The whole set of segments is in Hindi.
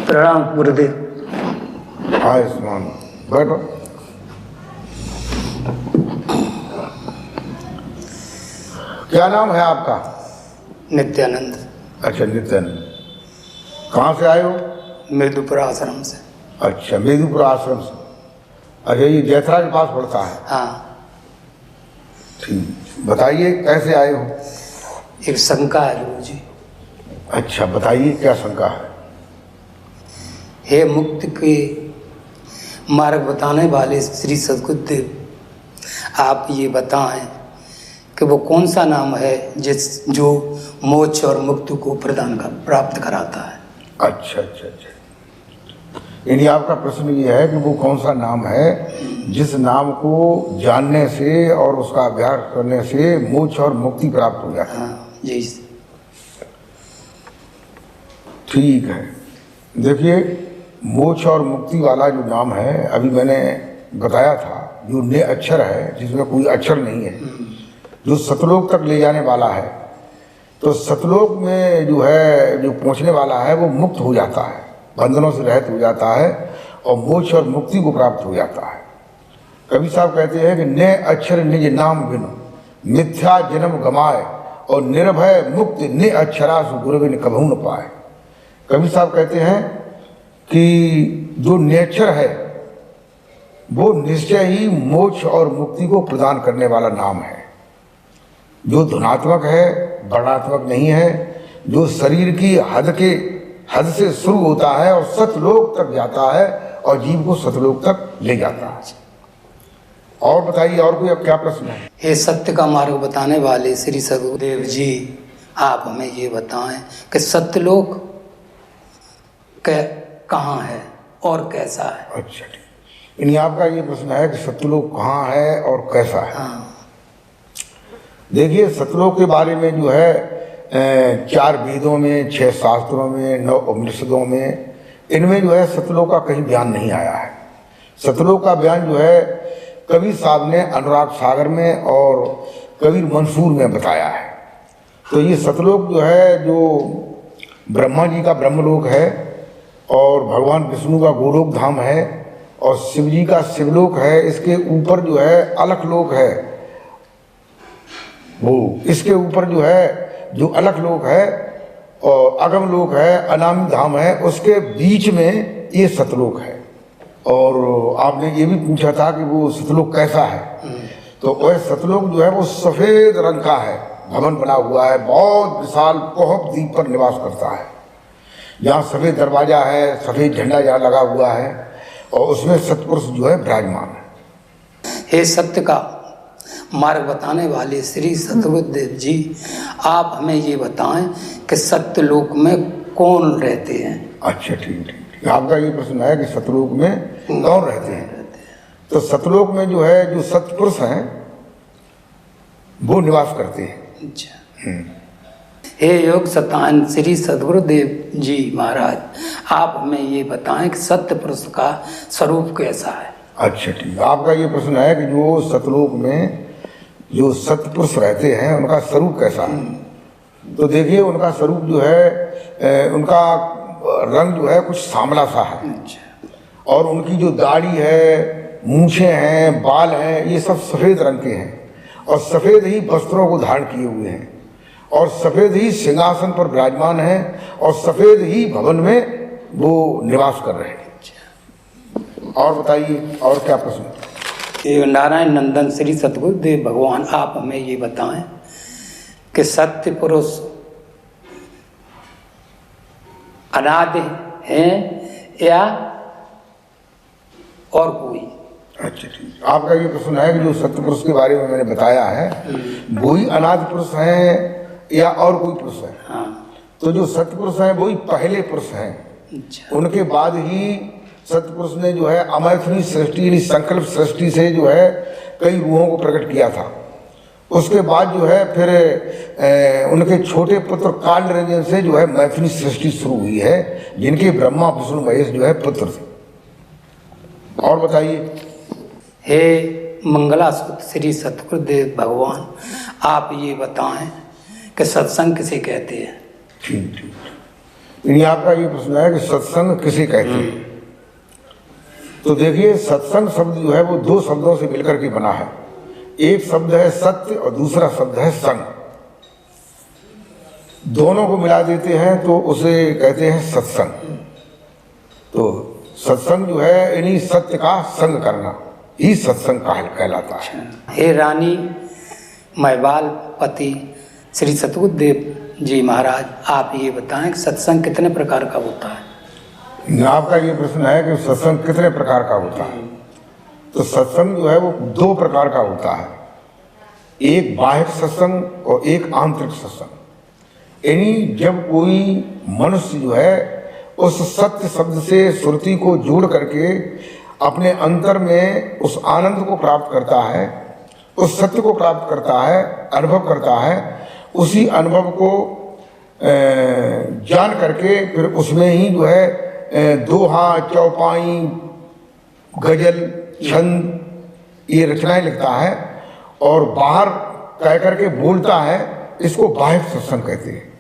प्रणाम गुरुदेव। आयुष्मान, बैठो। क्या नाम है आपका? नित्यानंद। अच्छा, नित्यानंद। कहाँ से आए हो? मृदुपुर आश्रम से। अच्छा, मृदुपुर आश्रम से। अच्छा, ये जैथरा के पास पड़ता है? हाँ। ठीक, बताइए कैसे आए हो? एक शंका है गुरु जी। अच्छा, बताइए क्या शंका है? हे मुक्ति के मार्ग बताने वाले श्री सद्गुरुदेव, आप ये बताएं कि वो कौन सा नाम है जो मोक्ष और मुक्ति को प्राप्त कराता है। अच्छा अच्छा अच्छा, यानी आपका प्रश्न ये है कि वो कौन सा नाम है जिस नाम को जानने से और उसका अभ्यास करने से मोक्ष और मुक्ति प्राप्त हो जाता है। हाँ जी। ठीक है, देखिए मोक्ष और मुक्ति वाला जो नाम है अभी मैंने बताया था, जो ने अक्षर है जिसमें कोई अक्षर नहीं है, जो सतलोक तक ले जाने वाला है, तो सतलोक में जो है जो पहुंचने वाला है वो मुक्त हो जाता है, बंधनों से रहित हो जाता है और मोक्ष और मुक्ति को प्राप्त हो जाता है। कवि साहब कहते हैं कि ने अक्षर निज नाम बिनु मिथ्या जन्म गमाए और निर्भय मुक्त ने अक्षरासु गुरु बिन कभू न पाए। कवि साहब कहते हैं कि जो नेचर है वो निश्चय ही मोक्ष और मुक्ति को प्रदान करने वाला नाम है। जो धुनात्मक है, वर्णात्मक नहीं है, जो शरीर की हद से शुरू होता है और सतलोक तक जाता है और जीव को सतलोक तक ले जाता है। और बताइए, और कोई अब क्या प्रश्न है? हे सत्य का मार्ग बताने वाले श्री सद्गुरुदेव जी, आप हमें ये बताएं कि सत्यलोक कहाँ है और कैसा है। अच्छा, ठीक, यानी आपका ये प्रश्न है कि सत्यलोक कहाँ है और कैसा है। हाँ। देखिए, सतलोक के बारे में जो है 4 वेदों में, 6 शास्त्रों में, 9 उपनिषदों में, इनमें जो है सतलोक का कहीं बयान नहीं आया है। सतलोक का बयान जो है कबीर साहब ने अनुराग सागर में और कबीर मंसूर में बताया है। तो ये सतलोक जो है जो ब्रह्मा जी का ब्रह्मलोक है और भगवान विष्णु का गोलोक धाम है और शिव जी का शिवलोक है। इसके ऊपर जो है अलख लोक है, वो इसके ऊपर जो है जो अलख लोक है और अगम लोक है, अनामी धाम है, उसके बीच में ये सतलोक है। और आपने ये भी पूछा था कि वो सतलोक कैसा है, तो वह सतलोक जो है वो सफ़ेद रंग का है, भवन बना हुआ है, बहुत विशाल कोहब द्वीप पर निवास करता है, जहाँ सफ़ेद दरवाजा है, सफ़ेद झंडा जहाँ लगा हुआ है और उसमें सतपुरुष जो है विराजमान है। हे सत्य का मार्ग बताने वाले श्री सद्गुरुदेव जी, आप हमें ये बताएं कि सत्यलोक में कौन रहते हैं। अच्छा, ठीक ठीक, आपका ये प्रश्न है कि सतलोक में कौन रहते हैं। तो सतलोक में जो है जो सत्पुरुष हैं वो निवास करते हैं। अच्छा। हे योग सतान श्री सद्गुरुदेव जी महाराज, आप हमें ये बताएं कि सत्य पुरुष का स्वरूप कैसा है। अच्छा, ठीक, आपका ये प्रश्न है कि जो सतलोक में जो सत्पुरुष रहते हैं उनका स्वरूप कैसा है। तो देखिए, उनका स्वरूप जो है उनका रंग जो है कुछ सांवला सा है और उनकी जो दाढ़ी है, मूछें हैं, बाल हैं, ये सब सफ़ेद रंग के हैं और सफ़ेद ही वस्त्रों को धारण किए हुए हैं और सफ़ेद ही सिंहासन पर विराजमान हैं और सफ़ेद ही भवन में वो निवास कर रहे हैं। और बताइए, और क्या प्रश्न? नारायण नंदन श्री सद्गुरुदेव भगवान, आप हमें ये बताएं कि सत्य पुरुष अनादि हैं या और कोई। अच्छा, ठीक, आपका ये प्रश्न है कि जो सत्य पुरुष के बारे में मैंने बताया है वही अनादि पुरुष हैं या और कोई पुरुष है। हाँ। तो जो सत्य पुरुष हैं वही पहले पुरुष हैं। अच्छा। उनके बाद ही सतपुरुष ने जो है अमैथुनी सृष्टि यानी संकल्प सृष्टि से जो है कई रूहों को प्रकट किया था। उसके बाद जो है फिर उनके छोटे पुत्र काल निरंजन से जो है मैथुनी सृष्टि शुरू हुई है, जिनके ब्रह्मा विष्णु महेश जो है पुत्र थे। और बताइए। हे मंगलासूत्र श्री सद्गुरुदेव भगवान, आप ये बताएं कि सत्संग किसे कहते हैं। ठीक ठीक, यानी आपका ये प्रश्न है कि सत्संग किसे कहते हैं। तो देखिए, सत्संग शब्द जो है वो दो शब्दों से मिलकर के बना है। एक शब्द है सत्य और दूसरा शब्द है संग। दोनों को मिला देते हैं तो उसे कहते हैं सत्संग। तो सत्संग जो है यानी सत्य का संग करना ही सत्संग कहलाता है। हे रानी महिपाल पति श्री सतगुरुदेव जी महाराज, आप ये बताएं कि सत्संग कितने प्रकार का होता है। आपका ये प्रश्न है कि सत्संग कितने प्रकार का होता है। तो सत्संग जो है वो दो प्रकार का होता है, एक बाह्य सत्संग और एक आंतरिक सत्संग। यानी जब कोई मनुष्य जो है उस सत्य शब्द से श्रुति को जोड़ करके अपने अंतर में उस आनंद को प्राप्त करता है, उस सत्य को प्राप्त करता है, अनुभव करता है, उसी अनुभव को जान करके फिर उसमें ही जो है दोहा, चौपाई, गजल, छंद ये रचनाएं लिखता है और बाहर कह करके बोलता है, इसको बाह्य सत्संग कहते हैं।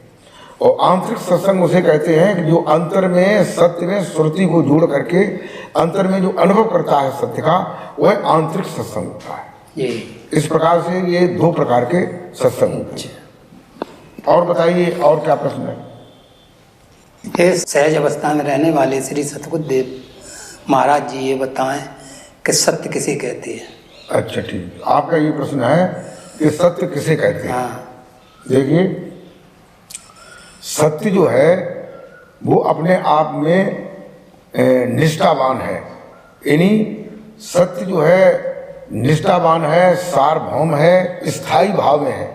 और आंतरिक सत्संग उसे कहते हैं कि जो अंतर में सत्य में श्रुति को जोड़ करके अंतर में जो अनुभव करता है सत्य का, वह आंतरिक सत्संग होता है। इस प्रकार से ये दो प्रकार के सत्संग होते हैं। और बताइए, और क्या प्रश्न है। हे सहज अवस्था में रहने वाले श्री सतगुरुदेव महाराज जी, ये बताएं कि सत्य किसे कहते हैं। अच्छा, ठीक। आपका ये प्रश्न है कि सत्य किसे कहते हैं। हाँ। देखिए, सत्य जो है वो अपने आप में निष्ठावान है। यानी सत्य जो है निष्ठावान है, सार्वभौम है, स्थायी भाव में है।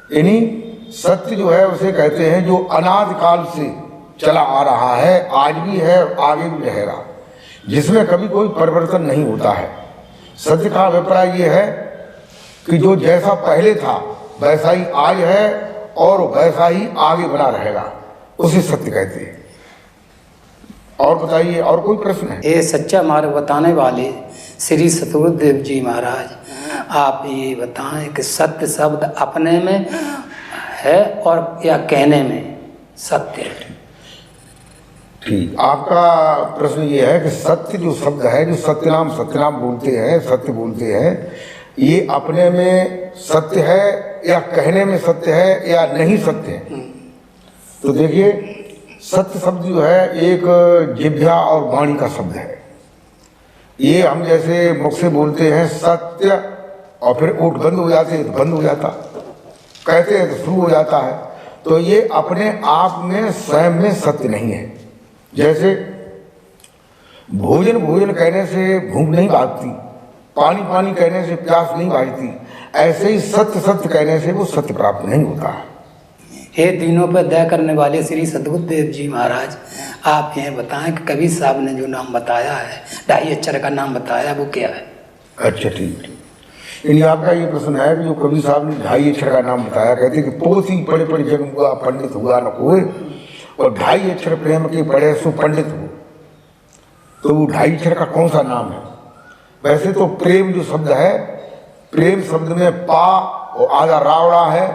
यानी सत्य जो है उसे कहते हैं जो अनादिकाल से चला आ रहा है, आज भी है और आगे भी रहेगा, जिसमें कभी कोई परिवर्तन नहीं होता है। सत्य का अभिप्राय ये है कि जो जैसा पहले था वैसा ही आज है और वैसा ही आगे बना रहेगा, उसे सत्य कहते हैं। और बताइए, और कोई प्रश्न है। ये सच्चा मार्ग बताने वाले श्री सतगुरुदेव जी महाराज, आप ये बताएं कि सत्य शब्द अपने में है और या कहने में सत्य है। ठीक। आपका प्रश्न ये है कि सत्य जो शब्द है, जो सत्यनाम बोलते हैं, सत्य बोलते हैं, ये अपने में सत्य है या कहने में सत्य है या नहीं सत्य है। तो देखिए, सत्य शब्द जो है एक जिह्वा और वाणी का शब्द है। ये हम जैसे मुख से बोलते हैं सत्य और फिर ओठ बंद हो जाते हैं तो बंद हो जाता, कहते हैं तो शुरू हो जाता है। तो ये अपने आप में स्वयं में सत्य नहीं है। जैसे भोजन भोजन कहने से भूख नहीं भागती, पानी पानी कहने से प्यास नहीं भागती, ऐसे ही सत्य सत्य कहने से वो सत्य प्राप्त नहीं होता है। हे दीनों पर दया करने वाले श्री सतगुरुदेव जी महाराज, आप यह बताएं कि कबीर साहब ने जो नाम बताया है, ढाई अक्षर का नाम बताया, वो क्या है। अच्छा, ठीक। यानी आपका ये प्रश्न है कि जो कबीर साहब ने ढाई अक्षर का नाम बताया, कहते कि पोथी पढ़े पढ़े जग हुआ, पंडित हुआ न कोई, और ढाई अक्षर प्रेम के पढ़े सो पंडित हो। तो वो ढाई अक्षर का कौन सा नाम है। वैसे तो प्रेम जो शब्द है, प्रेम शब्द में पा और आधा रावड़ा है,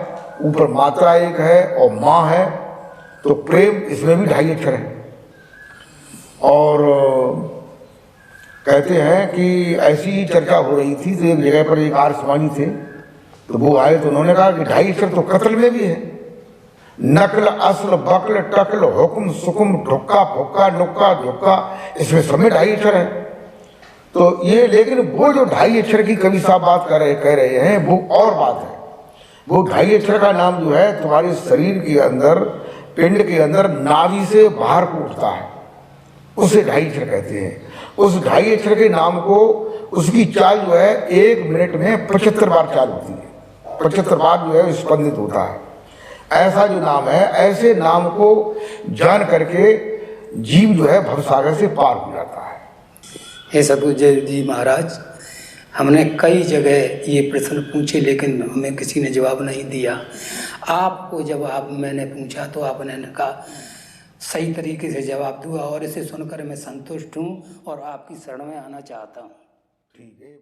ऊपर मात्रा एक है और माँ है, तो प्रेम इसमें भी ढाई अक्षर है। और कहते हैं कि ऐसी ही चर्चा हो रही थी तो एक जगह पर एक आर्य समाजी थे, तो वो आए तो उन्होंने कहा कि ढाई अक्षर तो कत्ल में भी है, नकल असल बकल टकल हुक्म सुकुम ठुक्का फुक्का नुक्का झुक्का, इसमें सब में ढाई अक्षर है। तो ये, लेकिन वो जो ढाई अक्षर की कवि साहब बात कह रहे हैं वो और बात है। वो ढाई अक्षर का नाम जो है तुम्हारे शरीर के अंदर, पिंड के अंदर नाभि से बाहर को उठता है, उसे ढाई अक्षर कहते हैं। उस ढाई अक्षर के नाम को, उसकी चाल जो है 1 मिनट में 75 बार चाल होती है, 75 बार जो है स्पंदित होता है। ऐसा जो नाम है, ऐसे नाम को जान करके जीव जो है भवसागर से पार हो जाता है। हे सतगुरुदेव जी महाराज, हमने कई जगह ये प्रश्न पूछे लेकिन हमें किसी ने जवाब नहीं दिया। आपको जवाब मैंने पूछा तो आपने कहा सही तरीके से जवाब दूंगा और इसे सुनकर मैं संतुष्ट हूँ और आपकी शरण में आना चाहता हूँ। ठीक है।